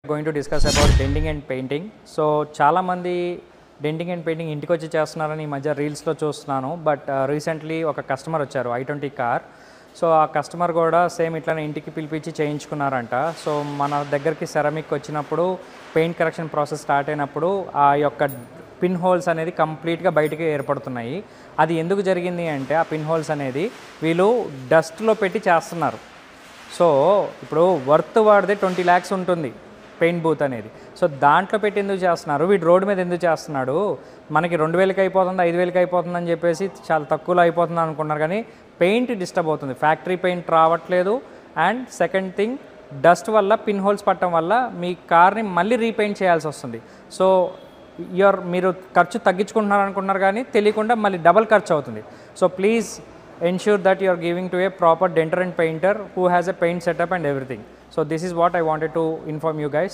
Going to discuss about denting and painting. So చాలా మంది denting and painting ఇంటికి వచ్చి చేస్తున్నారని ఈ మధ్య రీల్స్లో చూస్తున్నాను. బట్ రీసెంట్లీ ఒక కస్టమర్ వచ్చారు i20 కార్. సో ఆ కస్టమర్ కూడా సేమ్ ఇట్లానే ఇంటికి పిలిపించి చేయించుకున్నారంట. సో మన దగ్గరికి సెరామిక్ వచ్చినప్పుడు పెయింట్ కరెక్షన్ ప్రాసెస్ స్టార్ట్ అయినప్పుడు ఆ యొక్క పిన్ హోల్స్ అనేది కంప్లీట్గా బయటికి ఏర్పడుతున్నాయి. అది ఎందుకు జరిగింది అంటే ఆ పిన్ హోల్స్ అనేది వీళ్ళు డస్ట్లో పెట్టి చేస్తున్నారు. సో ఇప్పుడు వర్త్ వాడితే 20 lakhs ఉంటుంది పెయింట్ బూత్ అనేది. సో దాంట్లో పెట్టి ఎందుకు చేస్తున్నారు, వీడు రోడ్డు మీద ఎందుకు చేస్తున్నాడు, మనకి 2000కి అయిపోతుంది 5000కి అయిపోతుంది అని చెప్పేసి చాలా తక్కువలో అయిపోతుంది అనుకున్నారు. కానీ పెయింట్ డిస్టర్బ్ అవుతుంది, ఫ్యాక్టరీ పెయింట్ రావట్లేదు. అండ్ సెకండ్ థింగ్, డస్ట్ వల్ల పిన్ హోల్స్ పట్టడం వల్ల మీ కార్ని మళ్ళీ రీపెయింట్ చేయాల్సి వస్తుంది. సో మీరు ఖర్చు తగ్గించుకుంటున్నారు అనుకుంటున్నారు కానీ తెలియకుండా మళ్ళీ డబల్ ఖర్చు అవుతుంది. So please ensure that you are giving to a proper denter and painter who has a paint setup and everything. So this is what I wanted to inform you guys.